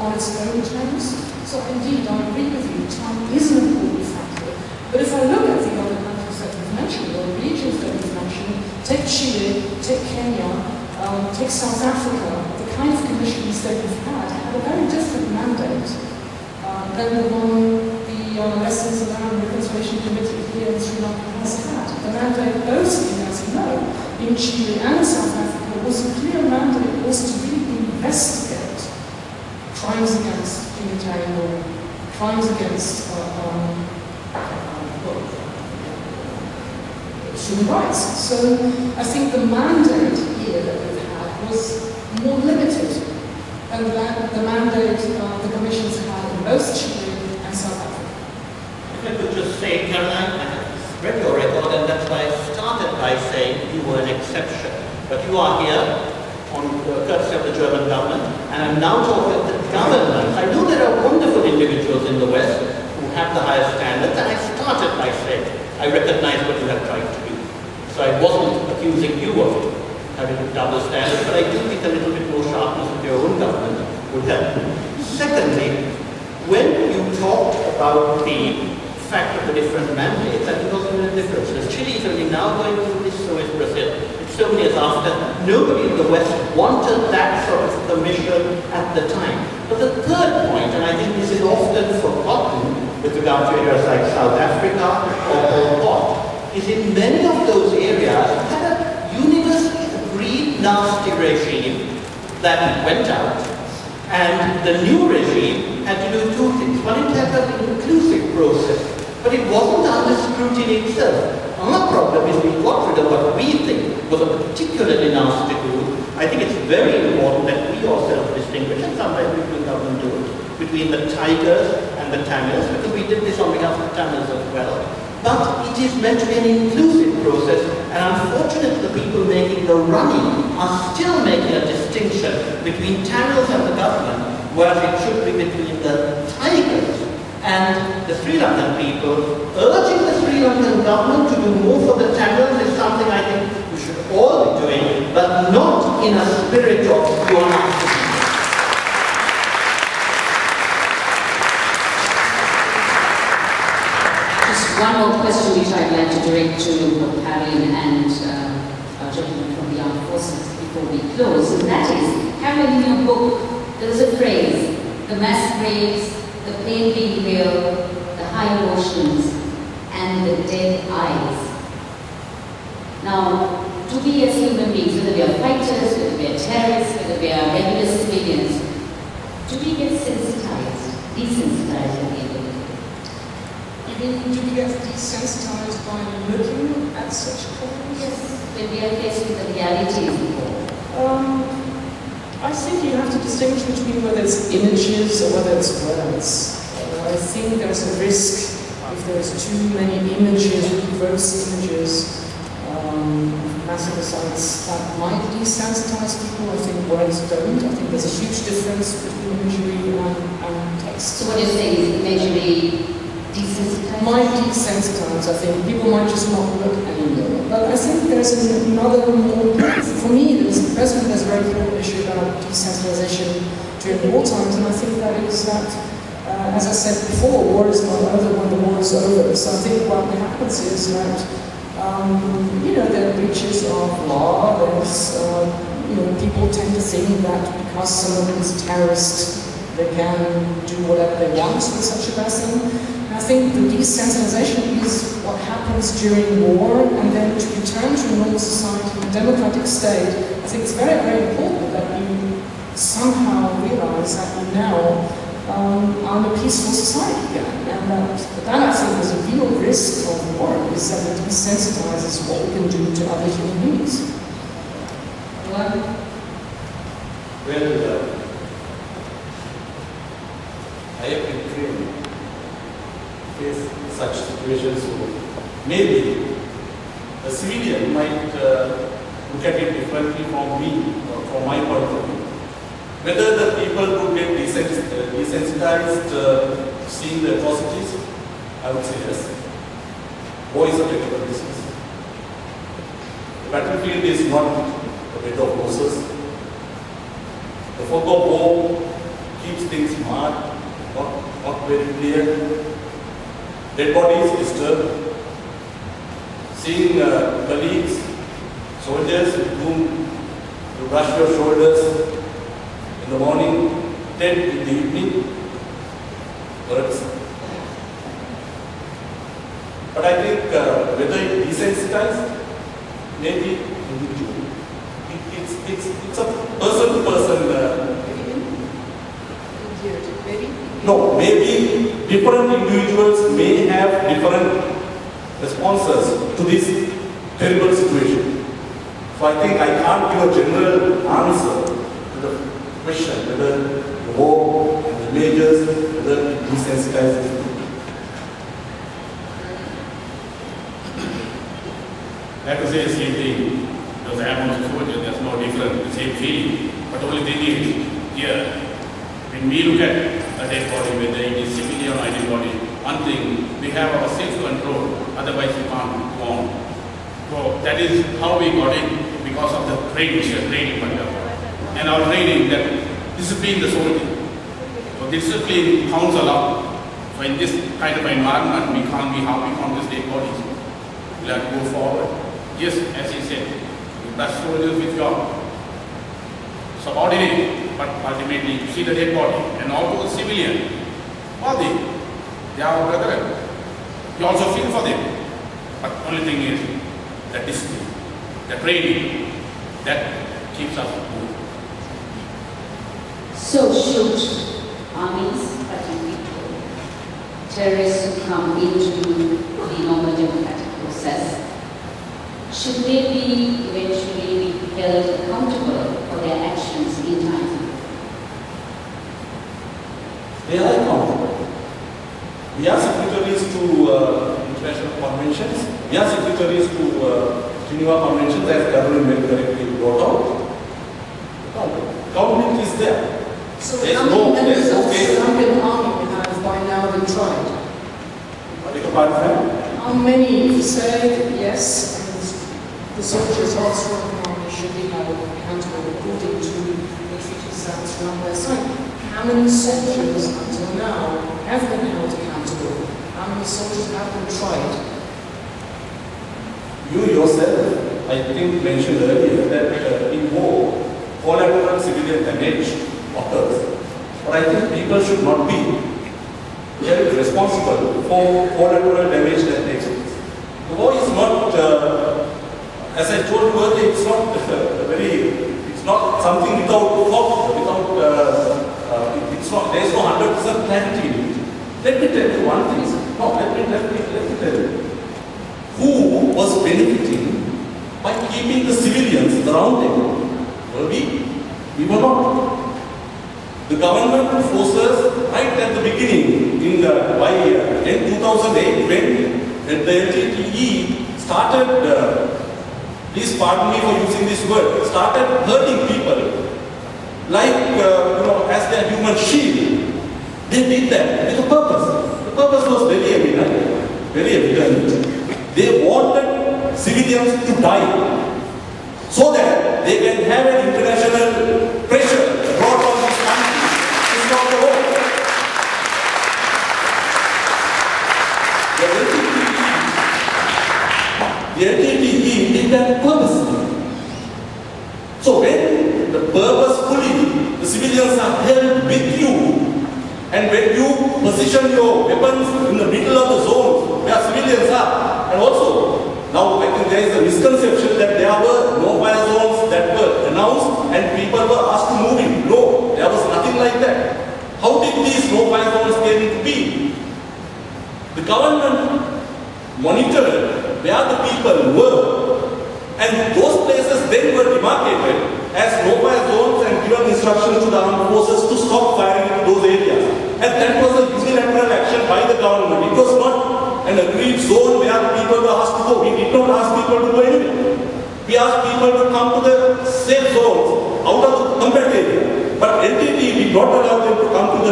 on its own terms. So indeed, I agree with you, time is an important factor. But if I look at the other countries that we've mentioned, or regions that we've mentioned, take Chile, take Kenya, take South Africa, the kind of commissions that we've had a very different mandate than the one the Lessons Around Reconciliation Committee here in Sri Lanka has had. The mandate, both, as you know, in Chile and in South Africa, was a clear mandate, was to really investigate crimes against humanitarian law, crimes against human rights. So I think the mandate here that we've had was more limited than the mandate the commissions had in both Chile and South Africa. If I could just say, Caroline, I have read your record, and that's why I started by saying you were an exception. But you are here on the courtesy of the German government, and I'm now talking about the government. I know there are wonderful individuals in the West who have the highest standards, and I started by saying I recognize what you have tried to do. So I wasn't accusing you of having a double standard, but I do think a little bit more sharpness of your own government would help. Secondly, when you talked about the fact of the different mandates, I think also there are differences. Chile is only now going through this, so is Brazil. It's so many years after. Nobody in the West wanted that sort of commission at the time. But the third point, and I think this is often forgotten with regard to areas like South Africa or Pol Pot, is in many of those areas had a universally agreed nasty regime that went out, and the new regime had to do two things. One, it had an inclusive process, but it wasn't under scrutiny itself. Our problem is we got rid of what we think was a particularly nasty rule. I think it's very important that we ourselves distinguish, and sometimes people in government do it, between the Tigers and the Tamils, because we did this on behalf of the Tamils as well. But it is meant to be an inclusive process, and unfortunately the people making the running are still making a distinction between Tamils and the government, whereas it should be between the Tigers and the Sri Lankan people. Urging the Sri Lankan government to do more for the Tamils is something I think we should all be doing, but not in a spirit of pure narcissism. One more question which I'd like to direct to Caroline and our gentleman from the Armed Forces before we close, and that is, Caroline, in your book, there was a phrase, the mass graves, the pain being real, the high emotions, and the dead eyes. Now, to be as human beings, whether we are fighters, whether we are terrorists, whether we are regular civilians, do we get sensitized, desensitized at the end of the day? Do we get desensitized by looking at such problems? Yes, when we are faced with the realities involved. I think you have to distinguish between whether it's images or whether it's words. I think there's a risk if there's too many images, gross images, massacre sites that might desensitize people. I think words don't. I think there's a huge difference between imagery and text. So what you're saying is imagery desensitize? Might desensitize, I think. People might just not look anymore. But I think there's another more, for me, the present there's a very important issue about desensitization during war times, and I think that is that, as I said before, war is not over when the war is over. So I think what happens is that, there are breaches of law, there's, people tend to think that because someone is a terrorist, they can do whatever they want with such a person. And I think the desensitization is what happens during war, and then to return to a normal society, a democratic state. I think it's very, very important that you somehow realize that you now are in a peaceful society again. And that I think is a real risk of war, is that it desensitizes what we can do to other human beings. Well, I have been trained to face such situations, so maybe a civilian might look at it differently from me, or from my point of view. Whether the people would get desensitized seeing the atrocities, I would say yes. War is a technical business. The battlefield is not a bed of roses. The fog of war keeps things smart, not very clear. Dead bodies disturbed. Seeing colleagues, soldiers with whom you brush your shoulders in the morning, dead in the evening, hurts. But I think whether it desensitized, maybe individual. It's a person-to-person. No, maybe different individuals may have different responses to this terrible situation. So I think I can't give a general answer to the question whether the war and the majors, whether it desensitizes people. I have to say the same thing, because I am also soldier, there's no difference, the same feeling. But the only thing is, here, when we look at a dead body, whether it is civilian or dead body, one thing, we have our self-control, otherwise we can't go on. So that is how we got in, because of the training, and our training that discipline the soldier. So discipline counts a lot. So in this kind of environment, we can't be harming on these dead bodies. We have to go forward. Yes, as he said, you brush soldiers with your subordinate, but ultimately you see the dead body, and also the civilian. All they are our brethren. You also feel for them. But only thing is the discipline, the training, that keeps us moving. So should armies, particularly terrorists who come into the normal democratic process, should they be eventually be held accountable for their actions in time? They are accountable. We are signatories to international conventions. We are signatories to Geneva Conventions, as Caroline very correctly brought out. Government is there. So There's how no- many members there's no of the case. Sri Lankan army have by now been tried? Beg your pardon? How many say yes, and the soldiers of the Sri Lankan army should be held accountable according to the treaties that Sri Lanka has signed? How many soldiers until now have been held accountable? How many soldiers have been tried? You yourself, I think, mentioned earlier that in war, collateral civilian damage occurs. But I think people should not be held responsible for collateral damage that takes place. The war is not, as I told you earlier, it's not something without thought, there's no 100% clarity in it. Let me tell you one thing. No, let me tell you. Who was benefiting by keeping the civilians around them? Were we? We were not. The government forces, right at the beginning, in 2008, when the LTTE started, please pardon me for using this word, started hurting people like, as their human shield. They did that with a purpose. The purpose was very evident. They wanted civilians to die so that they can have an international pressure brought on this country to stop the war. The LTTE did that purposely. So when the purposefully the civilians are held with you, and when you position your weapons in the middle of the zone where civilians are, and also, now I think there is a misconception that there were no-fire zones that were announced and people were asked to move in. No, there was nothing like that. How did these no-fire zones came into being? The government monitored where the people were, and those places then were demarcated as no-fire zones and given instructions to the armed forces to stop firing into those areas. And that was a unilateral action by the government. It was not an agreed zone where the people were asked to go. We did not ask people to go anywhere. We asked people to come to the safe zones out of the combat area. But LTT did not allow them to come out of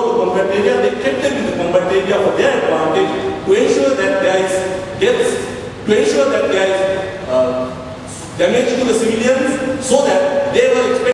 the combat area. They kept them in the combat area for their advantage to ensure that there is deaths, to ensure that there is damage to the civilians, so that